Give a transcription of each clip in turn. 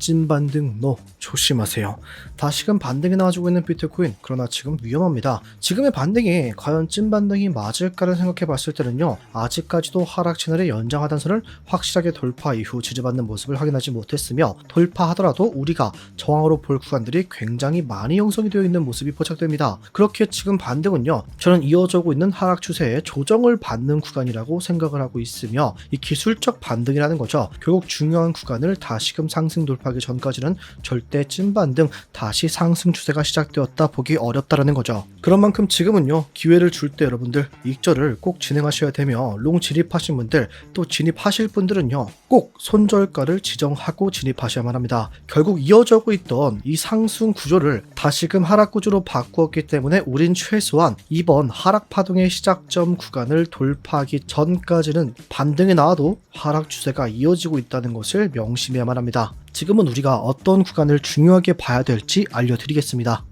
찐반등 노 조심하세요. 다시금 반등이 나와주고 있는 비트코인, 그러나 지금 위험합니다. 지금의 반등이 과연 찐반등이 맞을까를 생각해 봤을 때는요, 아직까지도 하락 채널의 연장 하단선을 확실하게 돌파 이후 지지받는 모습을 확인하지 못했으며, 돌파하더라도 우리가 저항으로 볼 구간들이 굉장히 많이 형성이 되어 있는 모습이 포착됩니다. 그렇게 지금 반등은요, 저는 이어져 오고 있는 하락 추세에 조정을 받는 구간이라고 생각을 하고 있으며, 이 기술적 반등이라는 거죠. 결국 중요한 구간을 다시금 상승 돌파하기 전까지는 절대 찐반등, 다시 상승 추세가 시작되었다 보기 어렵다라는 거죠. 그런 만큼 지금은요, 기회를 줄 때 여러분들 익절을 꼭 진행하셔야 되며, 롱 진입하신 분들, 또 진입하실 분들은요, 꼭 손절가를 지정하고 진입하셔야만 합니다. 결국 이어져 오고 있던 이 상승 구조를 다시금 하락 구조로 바꾸었기 때문에 우린 최소한 이번 하락 파동의 시작점 구간을 돌파하기 전까지는 반등이 나와도 하락 추세가 이어지고 있다는 것을 명심해야만 합니다. 지금은 우리가 어떤 구간을 중요하게 봐야 될지 알려드리겠습니다.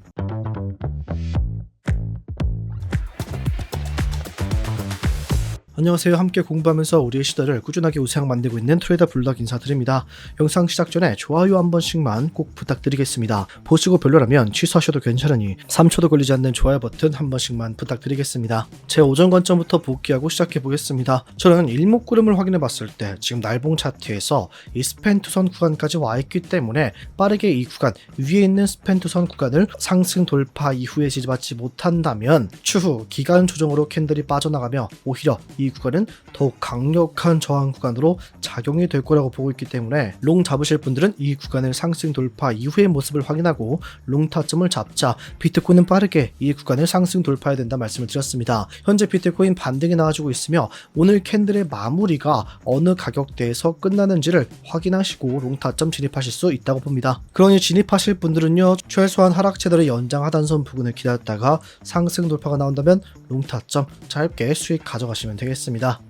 안녕하세요. 함께 공부하면서 우리의 시대를 꾸준하게 우세하게 만들고 있는 트레이더 블럭 인사드립니다. 영상 시작 전에 좋아요 한 번씩만 꼭 부탁드리겠습니다. 보시고 별로라면 취소하셔도 괜찮으니 3초도 걸리지 않는 좋아요 버튼 한 번씩만 부탁드리겠습니다. 제 오전 관점부터 복귀하고 시작해 보겠습니다. 저는 일목구름을 확인해 봤을 때 지금 날봉 차트에서 이 스펜투선 구간까지 와 있기 때문에 빠르게 이 구간 위에 있는 스펜투선 구간을 상승 돌파 이후에 지지받지 못한다면 추후 기간 조정으로 캔들이 빠져나가며 오히려 이 구간은 더욱 강력한 저항 구간으로 작용이 될 거라고 보고 있기 때문에 롱 잡으실 분들은 이 구간을 상승 돌파 이후의 모습을 확인하고 롱 타점을 잡자 비트코인은 빠르게 이 구간을 상승 돌파해야 된다 말씀을 드렸습니다. 현재 비트코인 반등이 나와주고 있으며 오늘 캔들의 마무리가 어느 가격대에서 끝나는지를 확인하시고 롱 타점 진입하실 수 있다고 봅니다. 그러니 진입하실 분들은요, 최소한 하락 채널의 연장 하단선 부근을 기다렸다가 상승 돌파가 나온다면 롱 타점 짧게 수익 가져가시면 되겠습니다.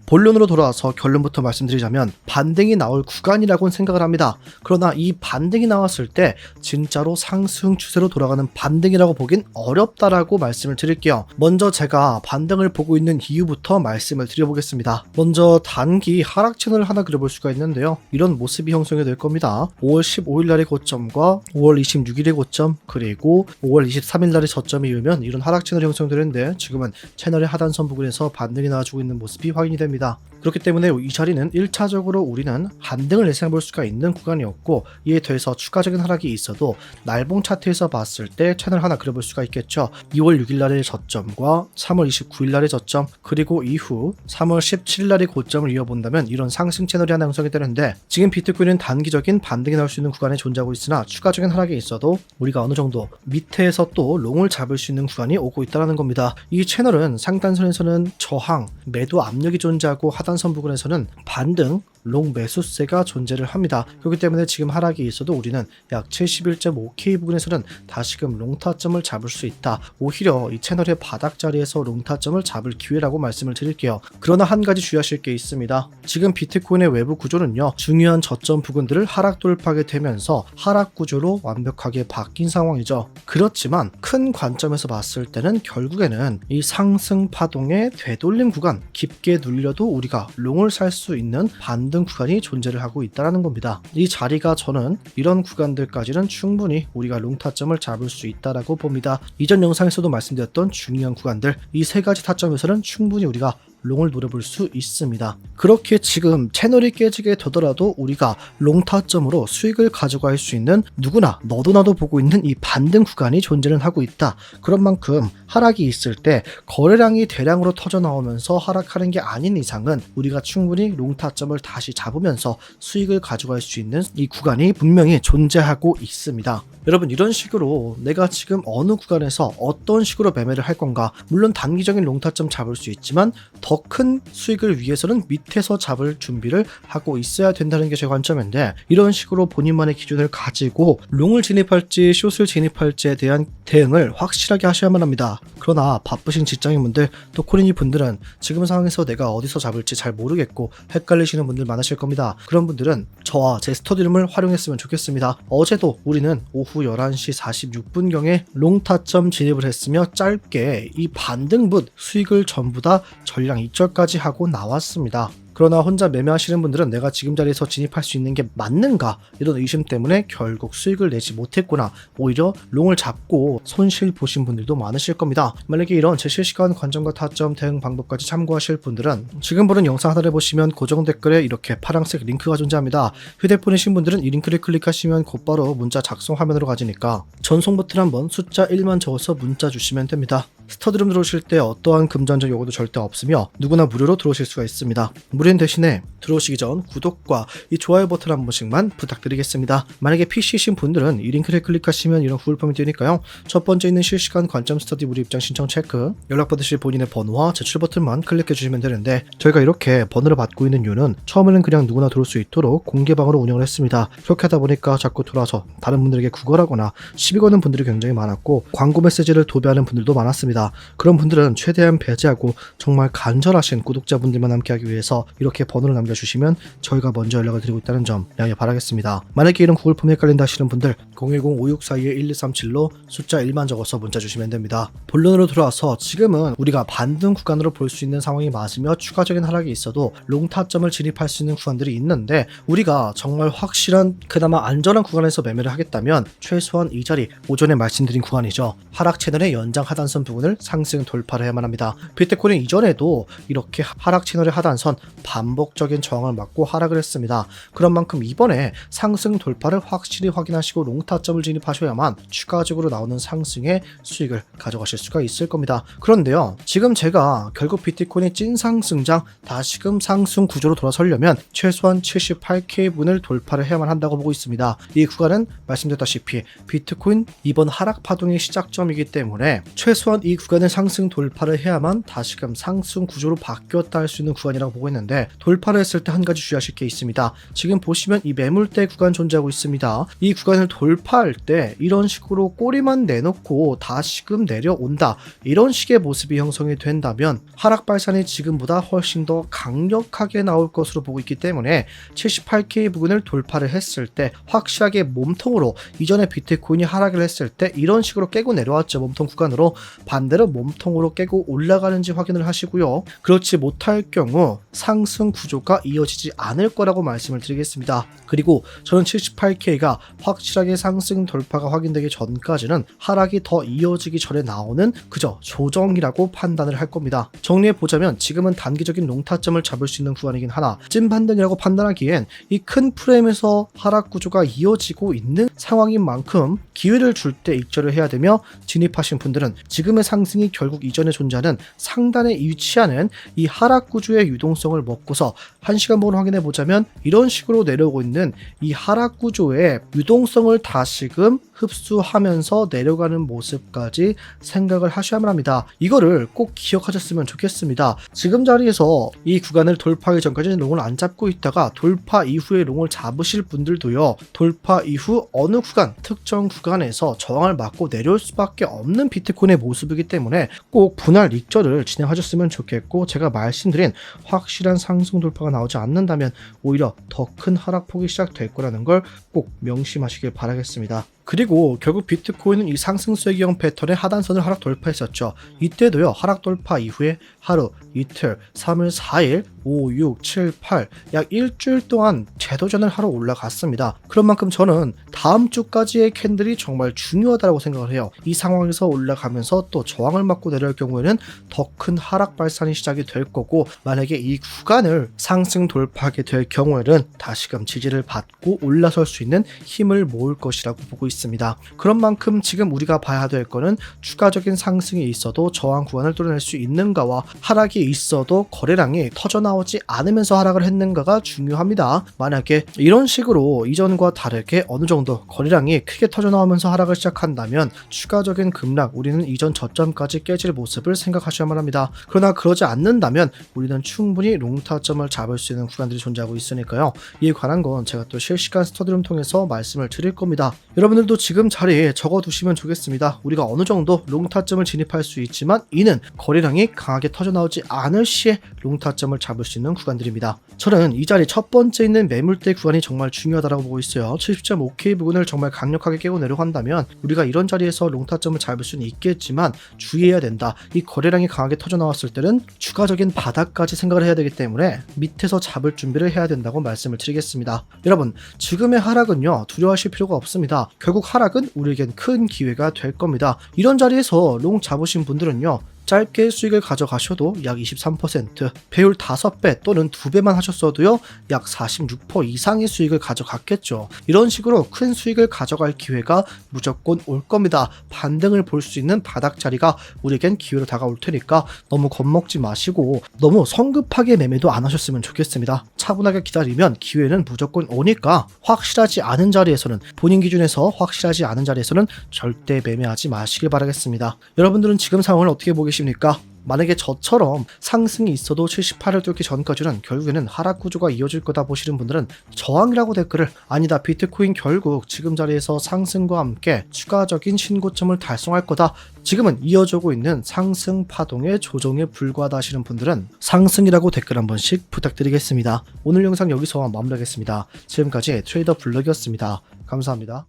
본론으로 돌아와서 결론부터 말씀드리자면 반등이 나올 구간이라고는 생각을 합니다. 그러나 이 반등이 나왔을 때 진짜로 상승 추세로 돌아가는 반등이라고 보긴 어렵다라고 말씀을 드릴게요. 먼저 제가 반등을 보고 있는 이유부터 말씀을 드려보겠습니다. 먼저 단기 하락 채널을 하나 그려볼 수가 있는데요, 이런 모습이 형성이 될 겁니다. 5월 15일 날의 고점과 5월 26일의 고점, 그리고 5월 23일 날의 저점이 이으면 이런 하락 채널이 형성되는데, 지금은 채널의 하단선 부근에서 반등이 나와주고 있는 모습이 확인이 됩니다. 그렇기 때문에 이 자리는 1차적으로 우리는 반등을 예상해 볼 수가 있는 구간이었고, 이에 더해서 추가적인 하락이 있어도 날봉 차트에서 봤을 때 채널 하나 그려볼 수가 있겠죠. 2월 6일 날의 저점과 3월 29일 날의 저점, 그리고 이후 3월 17일 날의 고점을 이어본다면 이런 상승 채널이 하나 형성이 되는데, 지금 비트코인은 단기적인 반등이 나올 수 있는 구간에 존재하고 있으나 추가적인 하락이 있어도 우리가 어느 정도 밑에서 또 롱을 잡을 수 있는 구간이 오고 있다는 겁니다. 이 채널은 상단선에서는 저항, 매도 압력이 존재하고 하단선 부근에서는 반등, 롱 매수세가 존재를 합니다. 그렇기 때문에 지금 하락이 있어도 우리는 약 71.5K 부근에서는 다시금 롱 타점을 잡을 수 있다. 오히려 이 채널의 바닥 자리에서 롱 타점을 잡을 기회라고 말씀을 드릴게요. 그러나 한 가지 주의하실 게 있습니다. 지금 비트코인의 외부 구조는요, 중요한 저점 부근들을 하락 돌파하게 되면서 하락 구조로 완벽하게 바뀐 상황이죠. 그렇지만 큰 관점에서 봤을 때는 결국에는 이 상승 파동의 되돌림 구간, 깊게 눌려도 우리가 롱을 살 수 있는 반등 구간이 존재를 하고 있다는 겁니다. 이 자리가 저는 이런 구간들까지는 충분히 우리가 롱 타점을 잡을 수 있다라고 봅니다. 이전 영상에서도 말씀드렸던 중요한 구간들, 이 세 가지 타점에서는 충분히 우리가 롱을 노려볼 수 있습니다. 그렇게 지금 채널이 깨지게 되더라도 우리가 롱 타점으로 수익을 가져갈 수 있는, 누구나 너도 나도 보고 있는 이 반등 구간이 존재는 하고 있다. 그런 만큼 하락이 있을 때 거래량이 대량으로 터져 나오면서 하락하는 게 아닌 이상은 우리가 충분히 롱 타점을 다시 잡으면서 수익을 가져갈 수 있는 이 구간이 분명히 존재하고 있습니다. 여러분, 이런 식으로 내가 지금 어느 구간에서 어떤 식으로 매매를 할 건가, 물론 단기적인 롱 타점 잡을 수 있지만 더 큰 수익을 위해서는 밑에서 잡을 준비를 하고 있어야 된다는 게 제 관점인데, 이런 식으로 본인만의 기준을 가지고 롱을 진입할지 숏을 진입할지에 대한 대응을 확실하게 하셔야만 합니다. 그러나 바쁘신 직장인분들, 또 코린이 분들은 지금 상황에서 내가 어디서 잡을지 잘 모르겠고 헷갈리시는 분들 많으실 겁니다. 그런 분들은 저와 제 스터디룸을 활용했으면 좋겠습니다. 어제도 우리는 오후 11시 46분경에 롱 타점 진입을 했으며 짧게 이 반등분 수익을 전부 다 전량 입절까지 하고 나왔습니다. 그러나 혼자 매매하시는 분들은 내가 지금 자리에서 진입할 수 있는 게 맞는가 이런 의심 때문에 결국 수익을 내지 못했구나, 오히려 롱을 잡고 손실 보신 분들도 많으실 겁니다. 만약에 이런 제 실시간 관점과 타점 대응 방법까지 참고하실 분들은 지금 보는 영상 하나를 보시면 고정 댓글에 이렇게 파란색 링크가 존재합니다. 휴대폰이신 분들은 이 링크를 클릭하시면 곧바로 문자 작성 화면으로 가지니까 전송 버튼 한번 숫자 1만 적어서 문자 주시면 됩니다. 스터디룸 들어오실 때 어떠한 금전적 요구도 절대 없으며 누구나 무료로 들어오실 수가 있습니다. 무료인 대신에 들어오시기 전 구독과 이 좋아요 버튼 한 번씩만 부탁드리겠습니다. 만약에 PC이신 분들은 이 링크를 클릭하시면 이런 구글 폼이 뜨니까요. 첫 번째 있는 실시간 관점 스터디 무료 입장 신청 체크, 연락받으실 본인의 번호와 제출 버튼만 클릭해 주시면 되는데, 저희가 이렇게 번호를 받고 있는 이유는 처음에는 그냥 누구나 들어올 수 있도록 공개방으로 운영을 했습니다. 그렇게 하다 보니까 자꾸 들어와서 다른 분들에게 구걸하거나 시비 거는 분들이 굉장히 많았고 광고 메시지를 도배하는 분들도 많았습니다. 그런 분들은 최대한 배제하고 정말 간절하신 구독자분들만 함께하기 위해서 이렇게 번호를 남겨주시면 저희가 먼저 연락을 드리고 있다는 점 양해 바라겠습니다. 만약에 이런 구글 폼이 헷갈린다 하시는 분들 010-5642-1237로 숫자 1만 적어서 문자 주시면 됩니다. 본론으로 들어와서 지금은 우리가 반등 구간으로 볼 수 있는 상황이 맞으며 추가적인 하락이 있어도 롱타점을 진입할 수 있는 구간들이 있는데, 우리가 정말 확실한 그나마 안전한 구간에서 매매를 하겠다면 최소한 이 자리 오전에 말씀드린 구간이죠. 하락 채널의 연장 하단선 부분을 상승 돌파를 해야만 합니다. 비트코인은 이전에도 이렇게 하락 채널의 하단선 반복적인 저항을 맞고 하락을 했습니다. 그런 만큼 이번에 상승 돌파를 확실히 확인하시고 롱타점을 진입하셔야만 추가적으로 나오는 상승의 수익을 가져가실 수가 있을 겁니다. 그런데요, 지금 제가 결국 비트코인의 찐 상승장 다시금 상승 구조로 돌아서려면 최소한 78K 분을 돌파를 해야만 한다고 보고 있습니다. 이 구간은 말씀드렸다시피 비트코인 이번 하락 파동의 시작점이기 때문에 최소한 이 구간을 상승 돌파를 해야만 다시금 상승 구조로 바뀌었다 할 수 있는 구간이라고 보고 있는데, 돌파를 했을 때 한 가지 주의하실 게 있습니다. 지금 보시면 이 매물대 구간 존재하고 있습니다. 이 구간을 돌파할 때 이런 식으로 꼬리만 내놓고 다시금 내려온다, 이런 식의 모습이 형성이 된다면 하락 발산이 지금보다 훨씬 더 강력하게 나올 것으로 보고 있기 때문에 78K 부근을 돌파를 했을 때 확실하게 몸통으로, 이전에 비트코인이 하락을 했을 때 이런 식으로 깨고 내려왔죠. 몸통 구간으로. 반대로 몸통으로 깨고 올라가는지 확인을 하시고요. 그렇지 못할 경우 상승 구조가 이어지지 않을 거라고 말씀을 드리겠습니다. 그리고 저는 78K가 확실하게 상승 돌파가 확인되기 전까지는 하락이 더 이어지기 전에 나오는 그저 조정이라고 판단을 할 겁니다. 정리해보자면 지금은 단기적인 롱타점을 잡을 수 있는 구간이긴 하나, 찐 반등이라고 판단하기엔 이 큰 프레임에서 하락 구조가 이어지고 있는 상황인 만큼 기회를 줄 때 익절을 해야 되며, 진입하신 분들은 지금의 상승이 결국 이전에 존재하는 상단에 위치하는 이 하락 구조의 유동성을 먹고서 1시간봉을 확인해 보자면 이런 식으로 내려오고 있는 이 하락 구조의 유동성을 다시금 흡수하면서 내려가는 모습까지 생각을 하셔야만 합니다. 이거를 꼭 기억하셨으면 좋겠습니다. 지금 자리에서 이 구간을 돌파하기 전까지는 롱을 안 잡고 있다가 돌파 이후에 롱을 잡으실 분들도요, 돌파 이후 어느 구간, 특정 구간에서 저항을 맞고 내려올 수밖에 없는 비트코인의 모습이기 때문에 꼭 분할 익절을 진행하셨으면 좋겠고, 제가 말씀드린 확실한 상승 돌파가 나오지 않는다면 오히려 더 큰 하락폭이 시작될 거라는 걸 꼭 명심하시길 바라겠습니다. 그리고 결국 비트코인은 이 상승 쐐기형 패턴의 하단선을 하락 돌파했었죠. 이때도요, 하락 돌파 이후에 하루, 이틀, 3일, 4일, 5, 6, 7, 8 약 일주일 동안 재도전을 하러 올라갔습니다. 그런 만큼 저는 다음 주까지의 캔들이 정말 중요하다고 생각을 해요. 이 상황에서 올라가면서 또 저항을 맞고 내려올 경우에는 더 큰 하락 발산이 시작이 될 거고, 만약에 이 구간을 상승 돌파하게 될 경우에는 다시금 지지를 받고 올라설 수 있는 힘을 모을 것이라고 보고 있습니다. 그런 만큼 지금 우리가 봐야 될 거는 추가적인 상승이 있어도 저항 구간을 뚫어낼 수 있는가와 하락이 있어도 거래량이 터져나오지 않으면서 하락을 했는가가 중요합니다. 만약에 이런 식으로 이전과 다르게 어느 정도 거래량이 크게 터져나오면서 하락을 시작한다면 추가적인 급락, 우리는 이전 저점까지 깨질 모습을 생각하셔야만 합니다. 그러나 그러지 않는다면 우리는 충분히 롱타점을 잡을 수 있는 구간들이 존재하고 있으니까요. 이에 관한 건 제가 또 실시간 스터디룸 통해서 말씀을 드릴 겁니다. 여러분들도 지금 자리에 적어두시면 좋겠습니다. 우리가 어느 정도 롱타점을 진입할 수 있지만 이는 거래량이 강하게 터져나오지 않을 시에 롱타점을 잡을 잡을 수 있는 구간들입니다. 저는 이 자리 첫 번째 있는 매물대 구간이 정말 중요하다고 보고 있어요. 70.5K 부근을 정말 강력하게 깨고내려고 한다면 우리가 이런 자리에서 롱타점을 잡을 수는 있겠지만 주의해야 된다. 이 거래량이 강하게 터져 나왔을 때는 추가적인 바닥까지 생각을 해야 되기 때문에 밑에서 잡을 준비를 해야 된다고 말씀을 드리겠습니다. 여러분, 지금의 하락은요, 두려워하실 필요가 없습니다. 결국 하락은 우리에겐 큰 기회가 될 겁니다. 이런 자리에서 롱 잡으신 분들은요, 짧게 수익을 가져가셔도 약 23%, 배율 5배 또는 2배만 하셨어도요, 약 46% 이상의 수익을 가져갔겠죠. 이런 식으로 큰 수익을 가져갈 기회가 무조건 올 겁니다. 반등을 볼 수 있는 바닥 자리가 우리에겐 기회로 다가올 테니까 너무 겁먹지 마시고 너무 성급하게 매매도 안 하셨으면 좋겠습니다. 차분하게 기다리면 기회는 무조건 오니까 확실하지 않은 자리에서는, 본인 기준에서 확실하지 않은 자리에서는 절대 매매하지 마시길 바라겠습니다. 여러분들은 지금 상황을 어떻게 보고 계십니까? 만약에 저처럼 상승이 있어도 78을 뚫기 전까지는 결국에는 하락 구조가 이어질 거다 보시는 분들은 저항이라고 댓글을, 아니다, 비트코인 결국 지금 자리에서 상승과 함께 추가적인 신고점을 달성할 거다, 지금은 이어지고 있는 상승 파동의 조정에 불과하다 하시는 분들은 상승이라고 댓글 한 번씩 부탁드리겠습니다. 오늘 영상 여기서 마무리하겠습니다. 지금까지 트레이더 블럭이었습니다. 감사합니다.